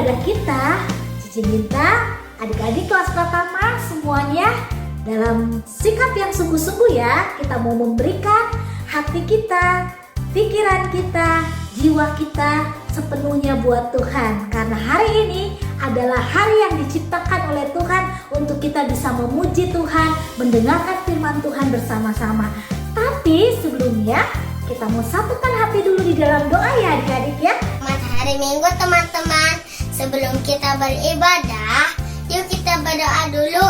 ibadah kita, Cici minta adik-adik kelas pertama semuanya dalam sikap yang sungguh-sungguh ya, kita mau memberikan hati kita, pikiran kita, jiwa kita sepenuhnya buat Tuhan. Karena hari ini adalah hari yang diciptakan oleh Tuhan untuk kita bisa memuji Tuhan, mendengarkan firman Tuhan bersama-sama. Tapi sebelumnya kita mau satukan hati dulu di dalam doa ya adik-adik ya. Selamat hari Minggu teman-teman. Sebelum kita beribadah, yuk kita berdoa dulu.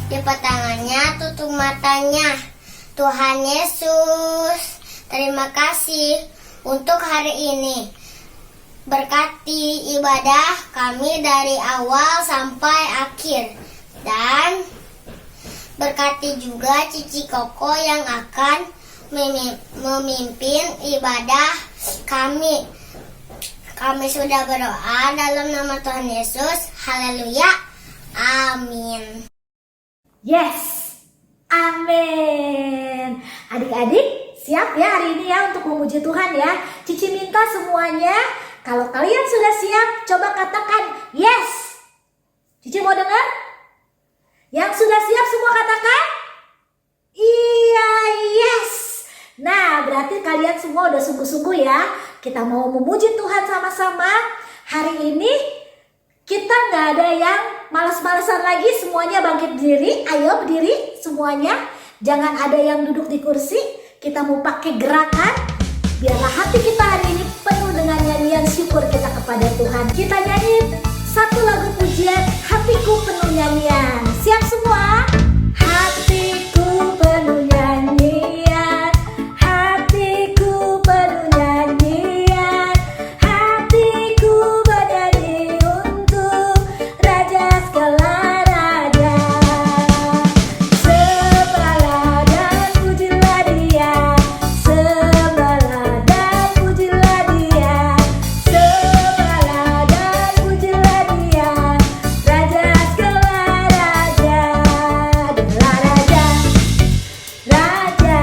Lipat tangannya, tutup matanya. Tuhan Yesus, terima kasih untuk hari ini. Berkati ibadah kami dari awal sampai akhir. Dan berkati juga Cici Koko yang akan memimpin ibadah kami. Kami sudah berdoa dalam nama Tuhan Yesus. Haleluya. Amin. Yes, amin. Adik-adik siap ya hari ini ya untuk memuji Tuhan ya. Cici minta semuanya, kalau kalian sudah siap, coba katakan yes. Cici mau dengar? Yang sudah siap semua katakan iya, yes. Nah, berarti kalian semua udah sungguh-sungguh ya. Kita mau memuji Tuhan sama-sama. Hari ini kita nggak ada yang malas-malasan lagi, semuanya bangkit berdiri. Ayo berdiri semuanya. Jangan ada yang duduk di kursi. Kita mau pakai gerakan. Biarlah hati kita hari ini penuh dengan nyanyian syukur kita kepada Tuhan. Kita nyanyi satu lagu pujian, hatiku penuh nyanyian. Siap semua? Hatiku penuh nyanyian, hatiku penuh nyanyian, hatiku bernyanyi untuk Raja segala raja. Sembahlah dan pujilah Dia, sembahlah dan pujilah Dia, sembahlah dan pujilah Dia, Raja segala raja. Dialah Raja, Raja,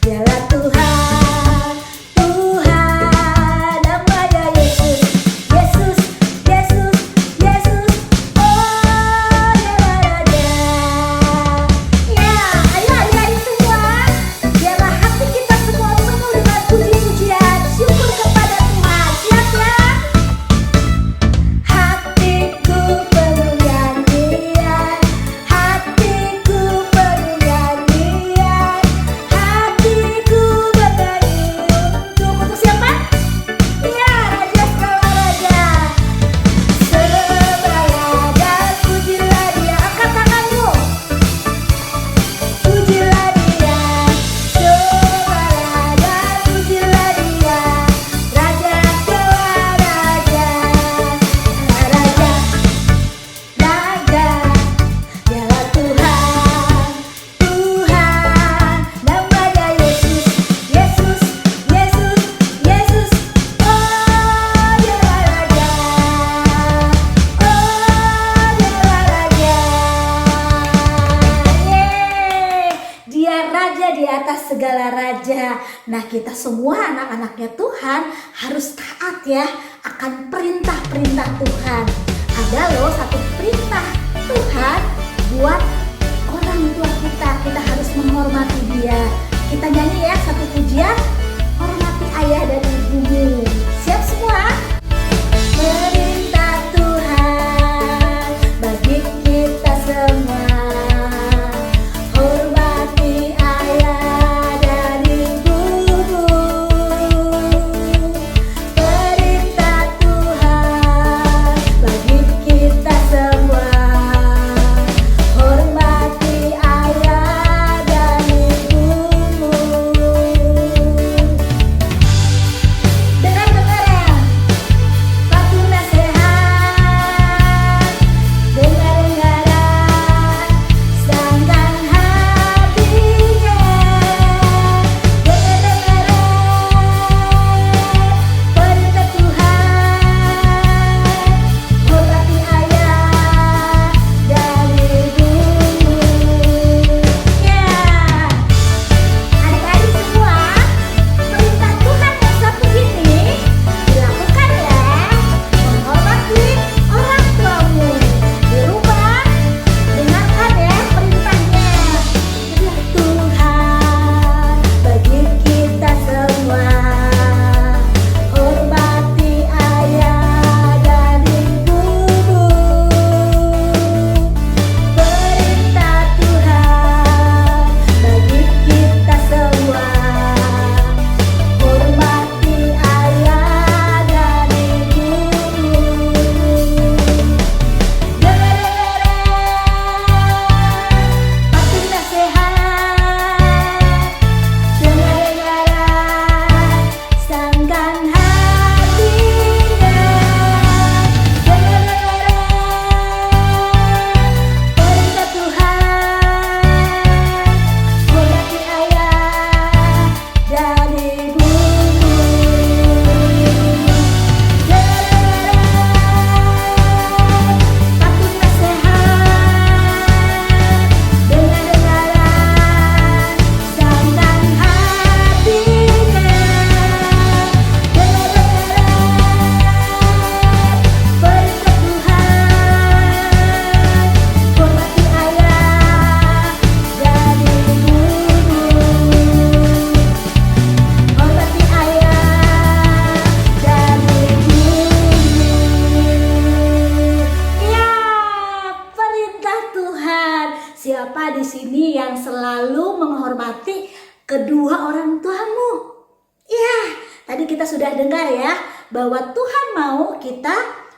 dialah Tuhan, Tuhan, namanya Yesus, Yesus, Yesus, Yesus, oh dialah Raja. Ya, ayo adik-adik semua, biarlah hati kita semua penuh dengan puji-pujian, syukur kepada Tuhan. Siap ya? Hatiku penuh nyanyian, hatiku penuh nyanyian, hatiku bernyanyi untuk siapa? Ya, Raja segala raja. Sembahlah dan pujilah Dia. Angkat tanganmu. Pujilah Dia, sembahlah dan pujilah Dia, Raja segala raja. Raja, Raja, dialah Tuhan, Tuhan, namanya Yesus, Yesus, Yesus, Yesus, oh dialah Raja, oh dialah Raja. Yeay, Dia Raja di atas segala raja. Nah, kita semua anak-anaknya Tuhan harus taat ya akan perintah-perintah Tuhan. Ada loh satu perintah Tuhan buat orang tua kita. Kita harus menghormati dia. Kita nyanyi ya satu pujian, hormati ayah dan ibumu. Siap semua? Perintah Tuhan bagi kita semua, hormati ayah dan ibumu. Perintah Tuhan bagi kita semua, hormati ayah dan ibumu. Dengan ada di sini yang selalu menghormati kedua orang tuamu? Ya, tadi kita sudah dengar ya bahwa Tuhan mau kita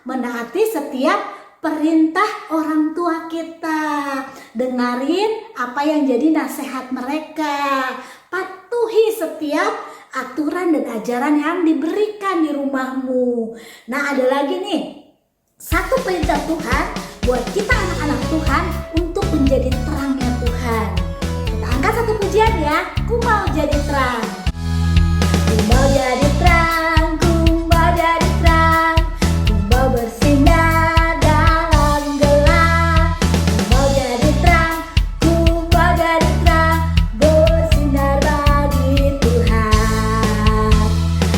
menaati setiap perintah orang tua kita. Dengarin apa yang jadi nasihat mereka. Patuhi setiap aturan dan ajaran yang diberikan di rumahmu. Nah, ada lagi nih, satu perintah Tuhan buat kita anak-anak Tuhan untuk menjadi terangnya Tuhan. Kita angkat satu pujian ya. Ku mau jadi terang. Ku mau jadi terang, ku mau jadi terang, ku mau bersinar dalam gelap. Ku mau jadi terang, ku mau jadi terang, bersinar bagi Tuhan.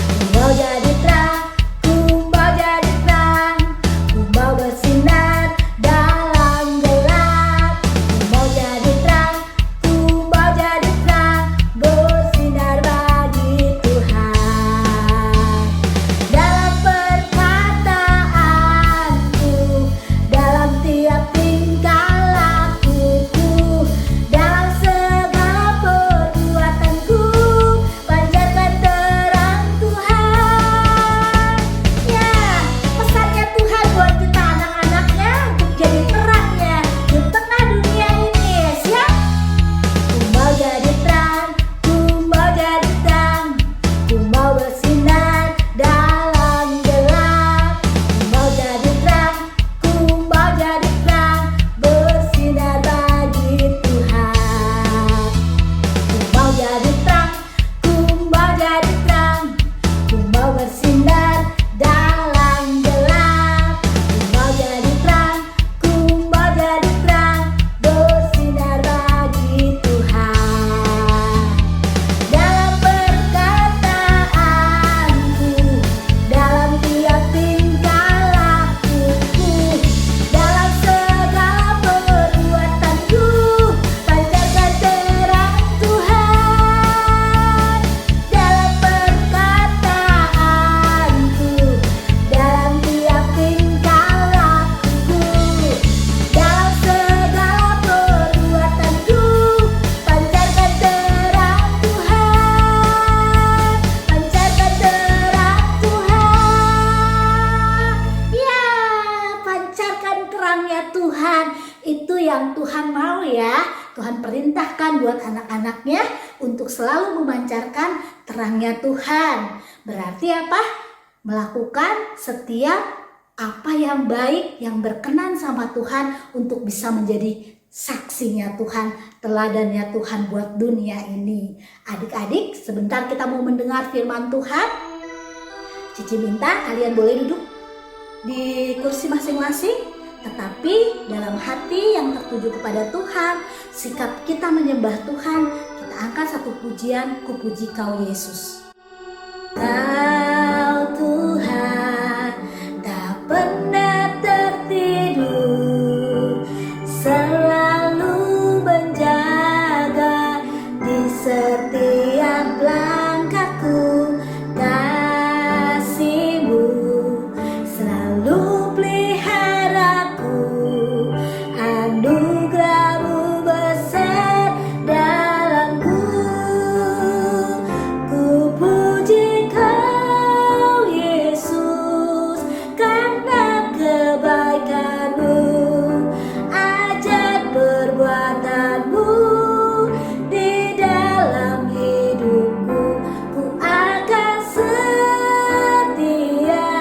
Ku mau jadi terang, ku mau jadi terang, ku mau bersinar dalam gelap. Ku mau jadi terang, ku mau jadi terang, bersinar bagi Tuhan. Dalam perkataanku, dalam tiap tingkah lakuku, dalam segala perbuatanku, panjatkan terang Tuhan. Ya, pesannya Tuhan buat kita anak-anaknya untuk jadi terangnya di tengah dunia ini. Siap? Ku mau jadi terang, ku mau jadi terang, ku mau bersinar dalam gelap. Ku mau jadi terang, ku mau jadi terang, bersinar bagi Tuhan. Ku mau jadi terang, ku mau jadi terang, ku mau bersinar dalam gelap. Ku mau jadi terang, ku mau jadi terang, bersinar bagi Tuhan. Dalam perkataanku, dalam tiap tingkah lakuku, dalam segala perbuatanku, pancarkan terang Tuhan. Dalam perkataanku, dalam tiap tingkah lakuku, dalam segala perbuatanku, pancarkan terang Tuhan. Pancarkan terang Tuhan. Ya, pancarkan terangnya Tuhan. Itu yang Tuhan mau ya. Tuhan perintahkan buat anak-anaknya untuk selalu memancarkan terangnya Tuhan. Berarti apa? Melakukan setiap apa yang baik, yang berkenan sama Tuhan untuk bisa menjadi saksinya Tuhan, teladannya Tuhan buat dunia ini. Adik-adik, sebentar kita mau mendengar firman Tuhan. Cici minta kalian boleh duduk di kursi masing-masing, tetapi dalam hati yang tertuju kepada Tuhan, sikap kita menyembah Tuhan, kita angkat satu pujian, Ku puji Kau Yesus. Kau Tuhan tak pernah tertidur, selalu menjaga di setiap langkahku. Kasih-Mu selalu peliharaku, anugerah-Mu besar dalamku. Ku puji Kau Yesus karena kebaikan-Mu, ajar perbuatan-Mu di dalam hidupku. Ku akan setia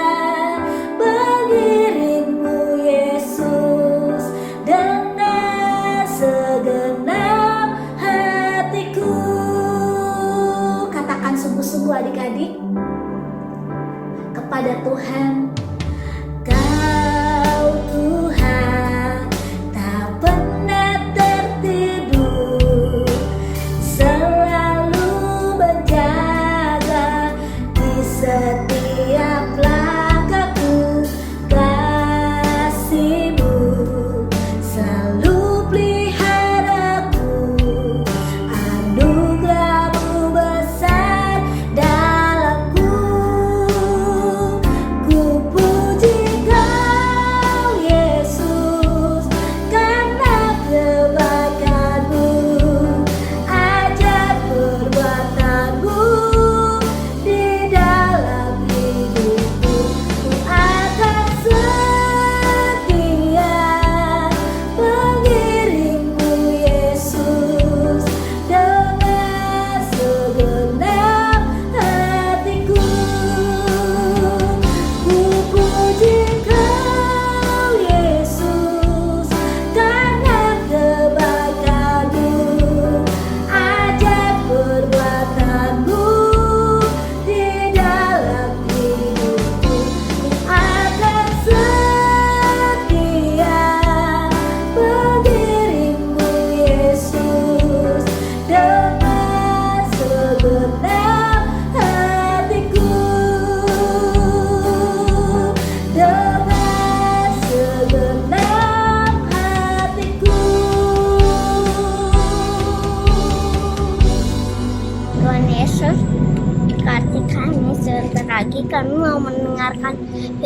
mengiring-Mu Yesus dengan segenap hatiku. Katakan sungguh-sungguh adik-adik kepada Tuhan. Kau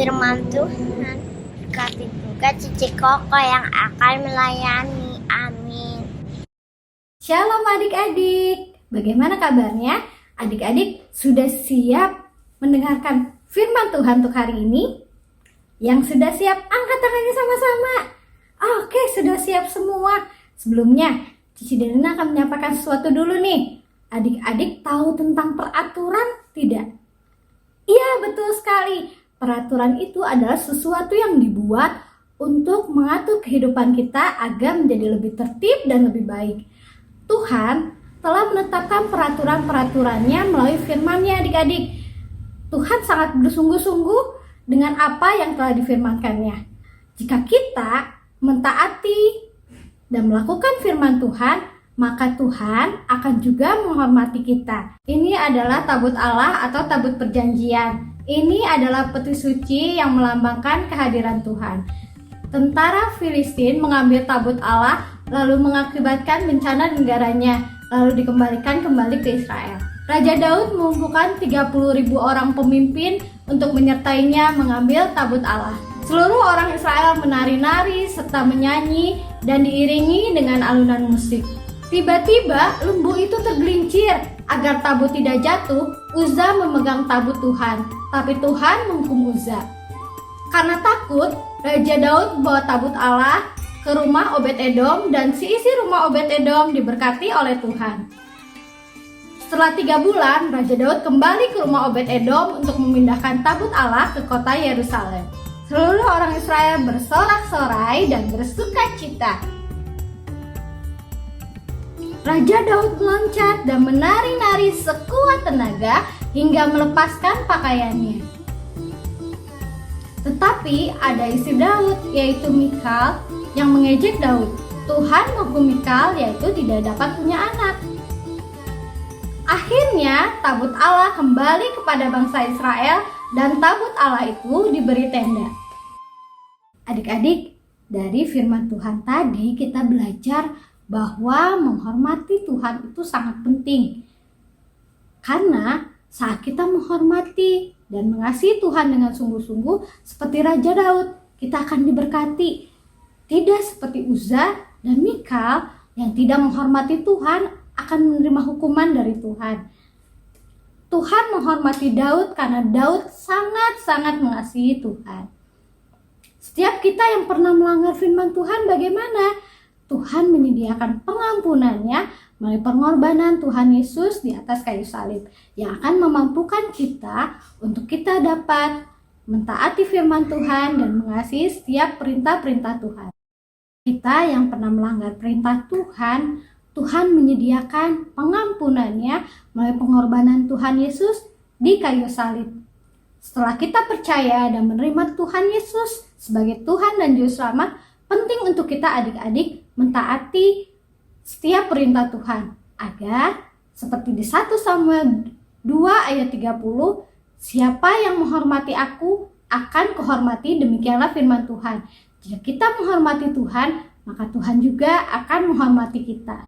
firman Tuhan. Berkati juga Cici Koko yang akan melayani. Amin. Shalom adik-adik, bagaimana kabarnya? Adik-adik sudah siap mendengarkan firman Tuhan untuk hari ini? Yang sudah siap, angkat tangannya sama-sama. Oke, sudah siap semua. Sebelumnya, Cici dan Nina akan menyampaikan sesuatu dulu nih. Adik-adik tahu tentang peraturan tidak? Iya, betul sekali. Peraturan itu adalah sesuatu yang dibuat untuk mengatur kehidupan kita agar menjadi lebih tertib dan lebih baik. Tuhan telah menetapkan peraturan-peraturannya melalui firman-Nya, adik-adik. Tuhan sangat bersungguh-sungguh dengan apa yang telah difirmankannya. Jika kita mentaati dan melakukan firman Tuhan, maka Tuhan akan juga menghormati kita. Ini adalah tabut Allah atau tabut perjanjian. Ini adalah peti suci yang melambangkan kehadiran Tuhan. Tentara Filistin mengambil tabut Allah lalu mengakibatkan bencana di negaranya, lalu dikembalikan kembali ke Israel. Raja Daud mengumpulkan 30.000 orang pemimpin untuk menyertainya mengambil tabut Allah. Seluruh orang Israel menari-nari serta menyanyi dan diiringi dengan alunan musik. Tiba-tiba lembu itu tergelincir. Agar tabut tidak jatuh, Uzza memegang tabut Tuhan, tapi Tuhan menghukum Uzza. Karena takut, Raja Daud membawa tabut Allah ke rumah Obed-Edom dan seisi rumah Obed-Edom diberkati oleh Tuhan. Setelah 3 bulan, Raja Daud kembali ke rumah Obed-Edom untuk memindahkan tabut Allah ke kota Yerusalem. Seluruh orang Israel bersorak-sorai dan bersukacita. Raja Daud meloncat dan menari-nari sekuat tenaga hingga melepaskan pakaiannya. Tetapi ada istri Daud, yaitu Mikal, yang mengejek Daud. Tuhan menghukum Mikal, yaitu tidak dapat punya anak. Akhirnya tabut Allah kembali kepada bangsa Israel dan tabut Allah itu diberi tenda. Adik-adik, dari firman Tuhan tadi kita belajar bahwa menghormati Tuhan itu sangat penting. Karena saat kita menghormati dan mengasihi Tuhan dengan sungguh-sungguh seperti Raja Daud, kita akan diberkati. Tidak seperti Uzza dan Mikal yang tidak menghormati Tuhan akan menerima hukuman dari Tuhan. Tuhan menghormati Daud karena Daud sangat-sangat mengasihi Tuhan. Setiap kita yang pernah melanggar firman Tuhan, bagaimana? Tuhan menyediakan pengampunannya melalui pengorbanan Tuhan Yesus di atas kayu salib yang akan memampukan kita untuk kita dapat mentaati firman Tuhan dan mengasihi setiap perintah-perintah Tuhan. Kita yang pernah melanggar perintah Tuhan, Tuhan menyediakan pengampunannya melalui pengorbanan Tuhan Yesus di kayu salib. Setelah kita percaya dan menerima Tuhan Yesus sebagai Tuhan dan Juru Selamat, penting untuk kita adik-adik mentaati setiap perintah Tuhan agar seperti di 1 Samuel 2 ayat 30, siapa yang menghormati aku akan kuhormati, demikianlah firman Tuhan. Jika kita menghormati Tuhan, maka Tuhan juga akan menghormati kita.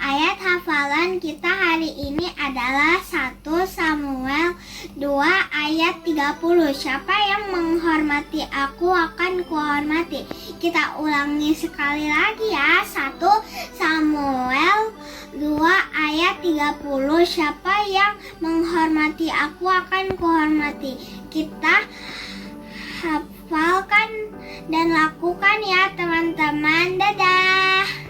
Ayat hafalan kita hari ini adalah 1 Samuel 2 ayat 30. Siapa yang menghormati aku akan kuhormati. Kita ulangi sekali lagi ya. 1 Samuel 2 ayat 30. Siapa yang menghormati aku akan kuhormati. Kita hafalkan dan lakukan ya teman-teman. Dadah.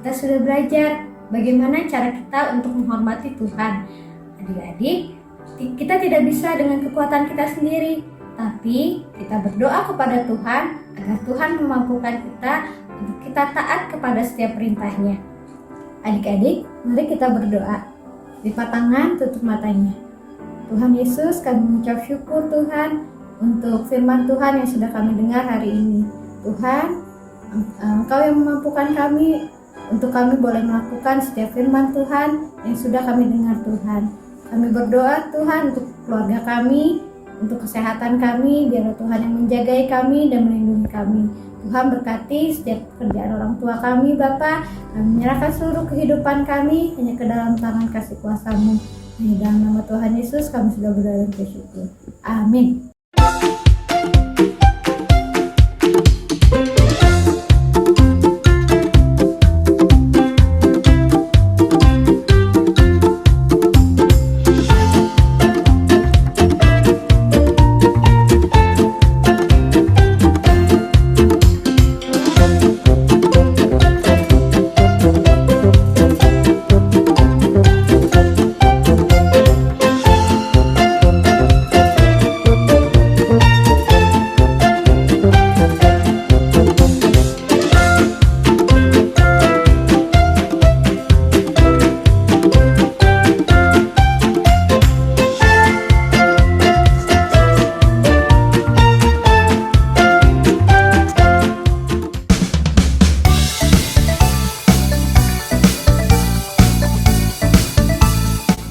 Kita sudah belajar bagaimana cara kita untuk menghormati Tuhan. Adik-adik, kita tidak bisa dengan kekuatan kita sendiri, tapi kita berdoa kepada Tuhan agar Tuhan memampukan kita untuk kita taat kepada setiap perintahnya. Adik-adik, mari kita berdoa. Lipat tangan, tutup matanya. Tuhan Yesus, kami mengucap syukur Tuhan untuk firman Tuhan yang sudah kami dengar hari ini. Tuhan, Engkau yang memampukan kami untuk kami boleh melakukan setiap firman Tuhan yang sudah kami dengar Tuhan. Kami berdoa Tuhan untuk keluarga kami, untuk kesehatan kami, biarlah Tuhan yang menjagai kami dan melindungi kami. Tuhan berkati setiap pekerjaan orang tua kami, Bapa. Kami menyerahkan seluruh kehidupan kami hanya ke dalam tangan kasih kuasa-Mu. Hanya dalam nama Tuhan Yesus kami sudah berdoa dan bersyukur. Amin.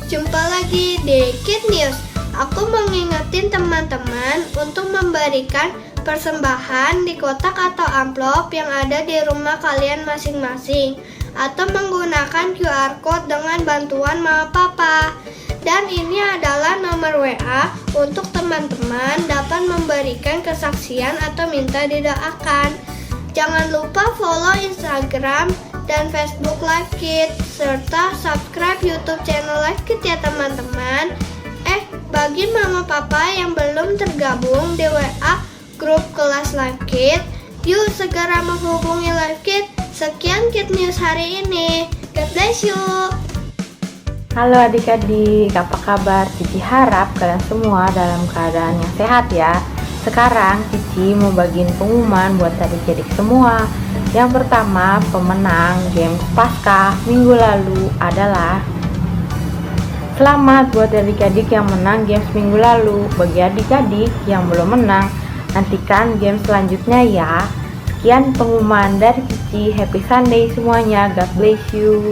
Jumpa lagi di Kid News. Aku mengingetin teman-teman untuk memberikan persembahan di kotak atau amplop yang ada di rumah kalian masing-masing, atau menggunakan QR Code dengan bantuan Mama Papa. Dan ini adalah nomor WA untuk teman-teman dapat memberikan kesaksian atau minta didoakan. Jangan lupa follow Instagram dan Facebook Live Kid, serta subscribe YouTube channel Live Kid ya teman-teman. Bagi Mama Papa yang belum tergabung di WA grup kelas Live Kid, yuk segera menghubungi Live Kid. Sekian Kid News hari ini. God bless you. Halo adik-adik, apa kabar? Cici harap kalian semua dalam keadaan yang sehat ya. Sekarang Cici mau bagiin pengumuman buat adik-adik semua. Yang pertama, pemenang game Paskah minggu lalu adalah selamat buat adik-adik yang menang games minggu lalu. Bagi adik-adik yang belum menang, nantikan game selanjutnya ya. Sekian pengumuman dari Cici. Happy Sunday semuanya. God bless you.